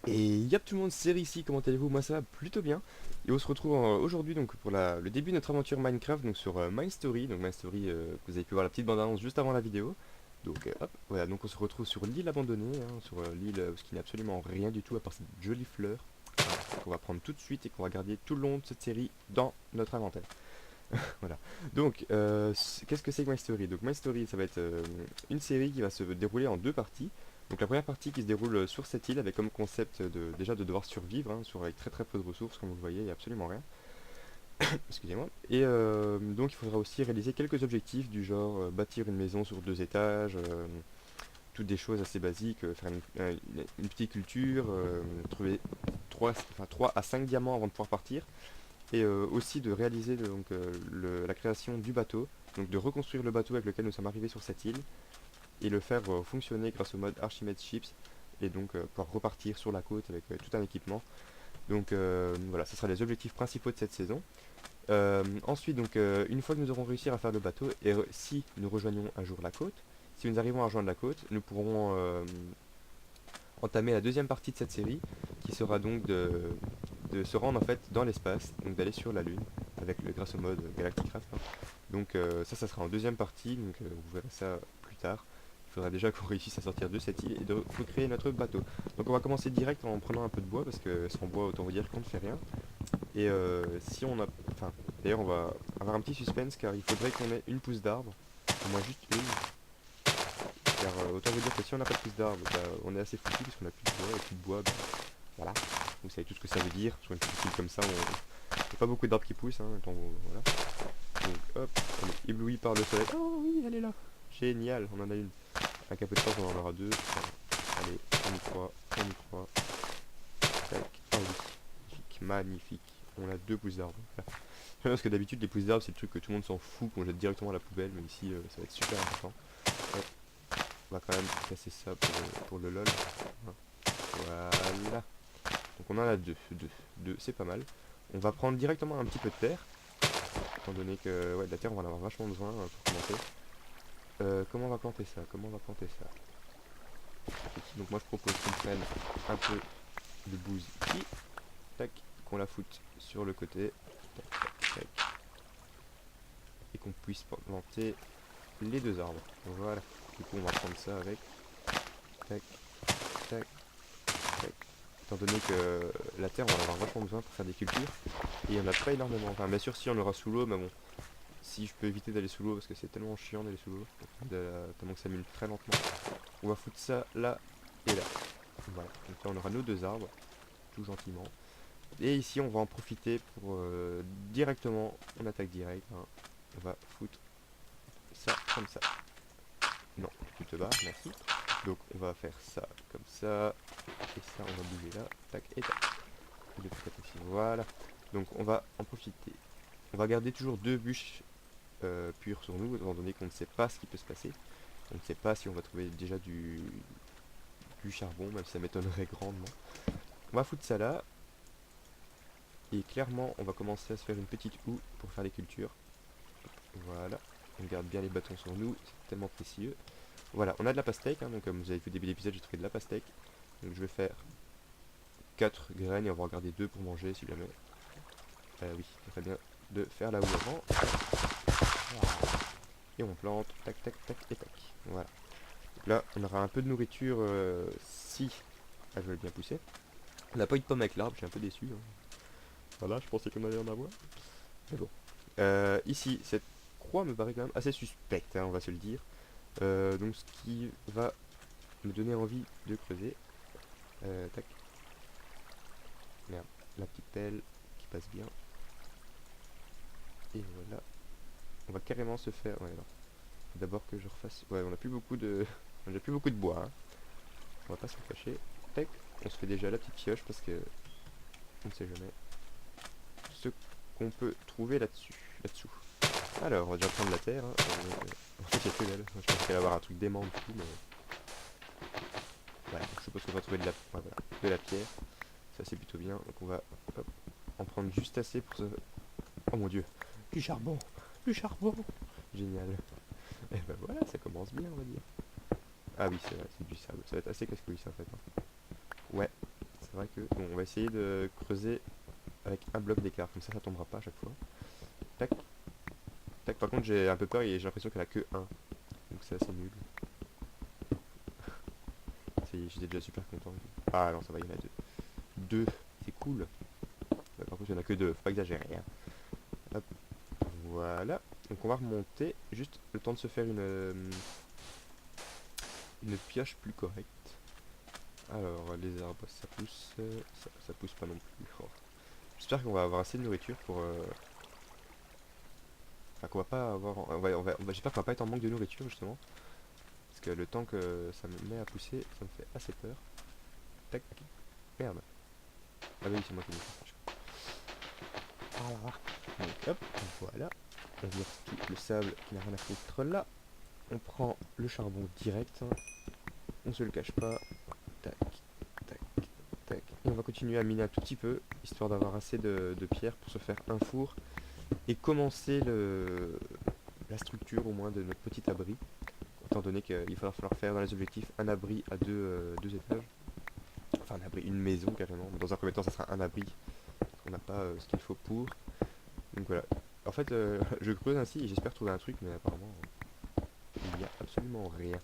Et yep tout le monde, c'est ici, comment allez-vous? Moi ça va plutôt bien. Et on se retrouve aujourd'hui donc pour le début de notre aventure Minecraft donc sur Mine Story. Donc Mine Story, vous avez pu voir la petite bande-annonce juste avant la vidéo. Donc hop, voilà, donc on se retrouve sur l'île abandonnée, hein, sur l'île où il n'y a absolument rien du tout à part cette jolie fleur. Voilà, qu'on va prendre tout de suite et qu'on va garder tout le long de cette série dans notre inventaire. Voilà. Donc, qu'est-ce que c'est que My Story? Donc, My Story, ça va être une série qui va se dérouler en deux parties. Donc, la première partie qui se déroule sur cette île avec comme concept déjà de devoir survivre, hein, avec très très peu de ressources, comme vous le voyez, il n'y a absolument rien. Excusez-moi. Et donc, il faudra aussi réaliser quelques objectifs du genre bâtir une maison sur deux étages, toutes des choses assez basiques, faire une petite culture, trouver 3 à 5 diamants avant de pouvoir partir et aussi de réaliser donc, la création du bateau, donc de reconstruire le bateau avec lequel nous sommes arrivés sur cette île et le faire fonctionner grâce au mode Archimede Ships et donc pouvoir repartir sur la côte avec tout un équipement. Donc voilà, ce sera les objectifs principaux de cette saison. Ensuite, donc, une fois que nous aurons réussi à faire le bateau, et si nous rejoignons un jour la côte, si nous arrivons à rejoindre la côte, nous pourrons entamer la deuxième partie de cette série, qui sera donc de se rendre en fait dans l'espace, donc d'aller sur la Lune, avec grâce au mode Galacticraft, hein. Donc ça sera en deuxième partie, donc vous verrez ça plus tard. Il faudra déjà qu'on réussisse à sortir de cette île et de recréer notre bateau. Donc on va commencer direct en prenant un peu de bois, parce que sans bois, autant vous dire qu'on ne fait rien. Et si on a... Enfin, d'ailleurs on va avoir un petit suspense, car il faudrait qu'on ait une pousse d'arbre, au moins juste une, car autant vous dire que si on n'a pas de pousse d'arbre, bah, on est assez foutu, parce qu'on a plus de bois, et plus de bois, bah, voilà. Vous savez tout ce que ça veut dire. Sur une petite île comme ça, il n'y a pas beaucoup d'arbres qui poussent, hein, voilà. Donc hop, on est ébloui par le soleil. Oh oui, elle est là. Génial, on en a une. Avec un peu de chance, on en aura deux. Allez, on y croit, on y croit. Tac. Ah oui, magnifique, magnifique. On a deux pousses d'arbres. Voilà. Parce que d'habitude, les pousses d'arbres, c'est le truc que tout le monde s'en fout, qu'on jette directement à la poubelle, mais ici, ça va être super important. Hop, on va quand même casser ça pour le lol. Voilà. Donc on en a deux, c'est pas mal. On va prendre directement un petit peu de terre, étant donné que ouais, de la terre on va en avoir vachement besoin pour commencer. Comment on va planter ça? Comment on va planter ça? Donc moi je propose qu'on prenne un peu de bouse ici, tac, qu'on la foute sur le côté, tac, tac, tac, et qu'on puisse planter les deux arbres. Voilà. Du coup on va prendre ça avec, tac, tac, tac. Étant donné que la terre on va en avoir vachement besoin pour faire des cultures, et il y en a pas énormément. Enfin bien sûr si on aura sous l'eau, mais bon, si je peux éviter d'aller sous l'eau parce que c'est tellement chiant d'aller sous l'eau, tellement que ça mine très lentement. On va foutre ça là et là. Voilà, donc là on aura nos deux arbres, tout gentiment. Et ici on va en profiter pour directement, on attaque direct, hein. On va foutre ça comme ça. Non, tu te barres, merci. Donc on va faire ça comme ça, et ça on va bouger là, tac et tac. Et de l'autre côté aussi, voilà. Donc on va en profiter. On va garder toujours deux bûches pures sur nous, étant donné qu'on ne sait pas ce qui peut se passer. On ne sait pas si on va trouver déjà du charbon, même si ça m'étonnerait grandement. On va foutre ça là. Et clairement, on va commencer à se faire une petite houe pour faire les cultures. Voilà. On garde bien les bâtons sur nous, c'est tellement précieux. Voilà, on a de la pastèque, hein, donc comme vous avez vu au début de l'épisode, j'ai trouvé de la pastèque. Donc je vais faire 4 graines et on va en garder 2 pour manger si jamais. Oui, c'est très bien de faire la houe avant. Et on plante, tac, tac, tac et tac. Voilà. Donc là, on aura un peu de nourriture si elles veulent bien pousser. On n'a pas eu de pomme avec l'arbre, je suis un peu déçu, hein. Voilà, je pensais qu'on allait en avoir. Mais bon. Ici, cette croix me paraît quand même assez suspecte, hein, on va se le dire. Donc ce qui va me donner envie de creuser. Tac. Merde. La petite pelle qui passe bien. Et voilà. On va carrément se faire... Ouais, non. Faut d'abord que je refasse... Ouais, on a plus beaucoup de... on a plus beaucoup de bois, hein. On va pas s'en cacher. Tac. On se fait déjà la petite pioche parce que... On ne sait jamais ce qu'on peut trouver là-dessus. Là-dessous. Alors, on va déjà prendre la terre, hein. En fait, il n'y a que dalle. Je pensais qu'elle allait avoir un truc d'aimant du coup, mais... Voilà, je suppose qu'on va trouver ouais, voilà, de la pierre. Ça, c'est plutôt bien. Donc, on va hop, en prendre juste assez pour se... Oh mon dieu. Du charbon. Du charbon. Génial. Et ben voilà, ça commence bien, on va dire. Ah oui, c'est vrai, c'est du sable. Ça va être assez casse-couille, ça, en fait, hein. Ouais, ça vrai que... Bon, on va essayer de creuser avec un bloc d'écart, comme ça tombera pas à chaque fois. Tac, tac. Par contre j'ai un peu peur et j'ai l'impression qu'elle a que un. Donc c'est assez nul. J'étais déjà super content. Ah non, ça va, il y en a deux. Deux, c'est cool. Ouais, par contre il y en a que deux, faut pas exagérer. Hein. Hop, voilà. Donc on va remonter, juste le temps de se faire une pioche plus correcte. Alors les arbres ça pousse, ça pousse pas non plus. Oh. J'espère qu'on va avoir assez de nourriture pour... Enfin qu'on va pas avoir... J'espère qu'on va pas être en manque de nourriture justement. Parce que le temps que ça me met à pousser, ça me fait assez peur. Tac, merde. Ah bah oui, c'est moi qui l'ai fait. Voilà. Donc hop, voilà. On vire tout le sable qui n'a rien à foutre là. On prend le charbon direct. On se le cache pas. Tac, tac, tac. Et on va continuer à miner un tout petit peu, histoire d'avoir assez de pierres pour se faire un four. Et commencer la structure au moins de notre petit abri. Étant donné qu'il va falloir faire dans les objectifs un abri à deux étages. Enfin un abri, une maison carrément. Dans un premier temps ça sera un abri. On n'a pas ce qu'il faut pour. Donc voilà. En fait je creuse ainsi et j'espère trouver un truc mais apparemment il n'y a absolument rien.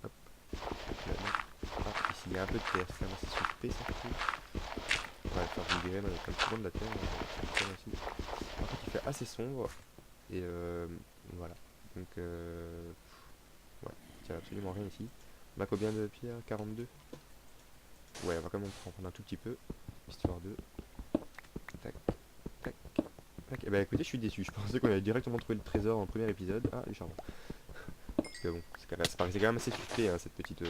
Hop. Là, ah, ici il y a un peu de terre, c'est assez suspect ça je trouve. On va faire une graine comme tout le monde de la terre. Ici. En fait il fait assez sombre. Et voilà. Donc ouais, il n'y a absolument rien ici. On a combien de pierres? 42. Ouais, on va quand même en prendre un tout petit peu. Histoire de... Tac, tac, tac. Et bah écoutez, je suis déçu. Je pensais qu'on allait directement trouver le trésor en premier épisode. Ah, du charbon. Parce que bon, ça paraissait quand même assez suspect, hein, cette petite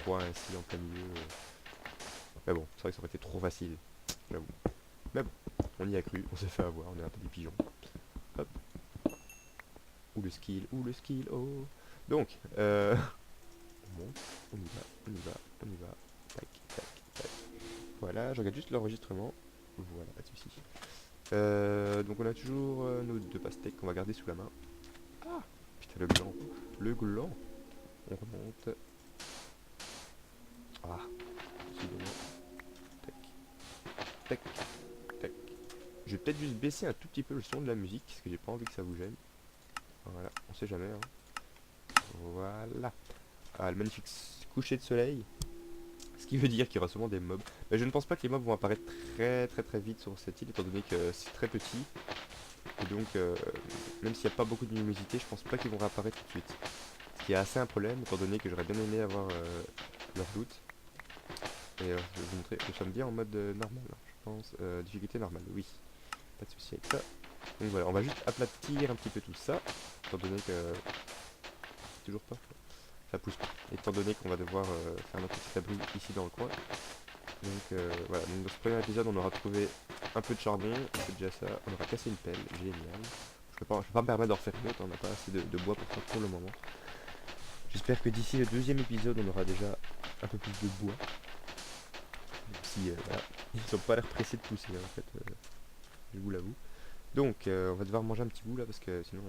croix ainsi en plein milieu. Mais bon, c'est vrai que ça aurait été trop facile. J'avoue. Mais bon, on y a cru, on s'est fait avoir, on est un peu des pigeons. Hop. Ou le skill, oh. Donc, on monte, on y va, on y va, on y va. Tac, tac, tac. Voilà, je regarde juste l'enregistrement. Voilà, pas de soucis. Donc on a toujours nos deux pastèques qu'on va garder sous la main. Ah, putain, le gland. Le gland. On remonte. Ah, décidément. Tac, tac, tac. Je vais peut-être juste baisser un tout petit peu le son de la musique, parce que j'ai pas envie que ça vous gêne. Voilà, on sait jamais. Hein. Voilà. Ah, le magnifique coucher de soleil. Ce qui veut dire qu'il y aura sûrement des mobs. Mais je ne pense pas que les mobs vont apparaître très vite sur cette île, étant donné que c'est très petit. Et donc, même s'il n'y a pas beaucoup de luminosité, je pense pas qu'ils vont réapparaître tout de suite. Ce qui est assez un problème, étant donné que j'aurais bien aimé avoir leur loot. Et je vais vous montrer, nous sommes bien en mode normal, hein, je pense. Difficulté normale, oui. Pas de souci avec ça. Donc voilà, on va juste aplatir un petit peu tout ça, étant donné que... Toujours pas. Ça pousse pas. Étant donné qu'on va devoir faire notre petit abri ici dans le coin. Donc voilà, donc dans ce premier épisode on aura trouvé un peu de charbon, c'est déjà ça, on aura cassé une pelle, génial. Je vais pas me permettre d'en refaire une autre, on n'a pas assez de bois pour ça pour le moment. J'espère que d'ici le deuxième épisode on aura déjà un peu plus de bois. Même si voilà, ils ont pas l'air pressés de pousser en fait, je vous l'avoue. Donc on va devoir manger un petit bout là parce que sinon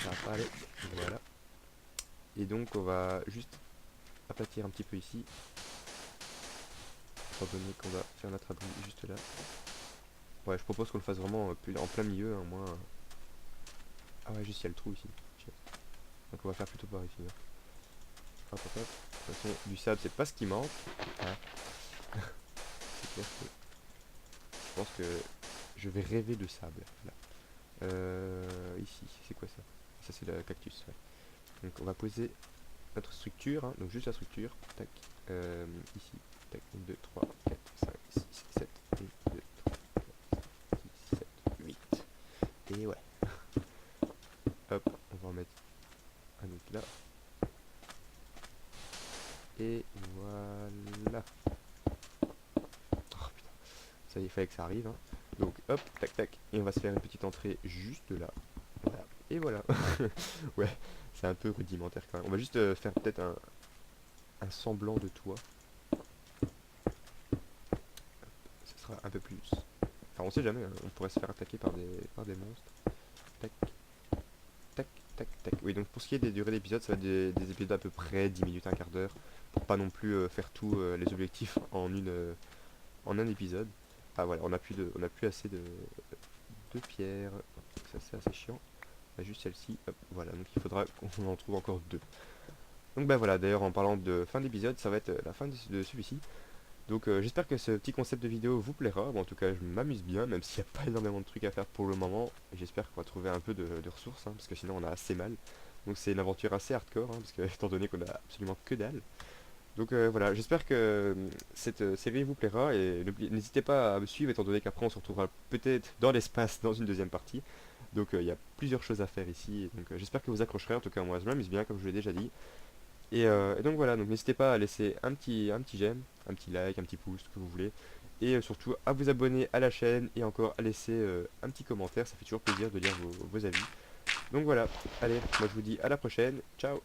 ça va pas aller. Voilà. Et donc on va juste aplatir un petit peu ici. Étant donné qu'on va faire notre abri juste là. Ouais, je propose qu'on le fasse vraiment en plein milieu, hein, moins... Ah ouais, juste il y a le trou ici. Donc on va faire plutôt par ici. Hein. Hop, hop, hop. De toute façon, du sable, c'est pas ce qui manque. Hein. C'est clair que... Je pense que je vais rêver de sable. Là. Ici, c'est quoi ça? Ça, c'est le cactus, ouais. Donc on va poser notre structure, hein, donc juste la structure. Tac. Ici. Tac. 1, 2, 3, 4, 5, 6, 7. 1, 2, 3, 4, 5, 6, 7, 8. Et ouais. Hop, on va en mettre un autre là. Et voilà. Oh putain. Ça y est, il fallait que ça arrive. Hein. Donc hop, tac tac. Et on va se faire une petite entrée juste là. Voilà. Et voilà. Ouais, c'est un peu rudimentaire quand même. On va juste faire peut-être un semblant de toit. Ce sera un peu plus. Enfin, on sait jamais, hein. On pourrait se faire attaquer par des monstres. Tac. Tac, tac, tac. Oui, donc pour ce qui est des durées d'épisodes, ça va être des épisodes d'à peu près 10 minutes, un quart d'heure. pour pas non plus faire tous les objectifs en un épisode. Ah voilà, on a plus assez de pierres, ça c'est assez chiant. On a juste celle-ci, hop, voilà, donc il faudra qu'on en trouve encore deux. Donc bah voilà, d'ailleurs en parlant de fin d'épisode, ça va être la fin de celui-ci. Donc j'espère que ce petit concept de vidéo vous plaira. Bon, en tout cas, je m'amuse bien, même s'il n'y a pas énormément de trucs à faire pour le moment. J'espère qu'on va trouver un peu de ressources, hein, parce que sinon on a assez mal. Donc c'est une aventure assez hardcore, hein, parce que étant donné qu'on a absolument que dalle. Donc voilà, j'espère que cette série vous plaira et n'hésitez pas à me suivre étant donné qu'après on se retrouvera peut-être dans l'espace dans une deuxième partie. Donc il y a plusieurs choses à faire ici, donc j'espère que vous accrocherez, en tout cas moi je m'amuse bien comme je l'ai déjà dit. Et donc voilà, donc n'hésitez pas à laisser un petit j'aime, un petit like, un petit pouce, ce que vous voulez. Et surtout à vous abonner à la chaîne et encore à laisser un petit commentaire, ça fait toujours plaisir de lire vos avis. Donc voilà, allez, moi je vous dis à la prochaine, ciao.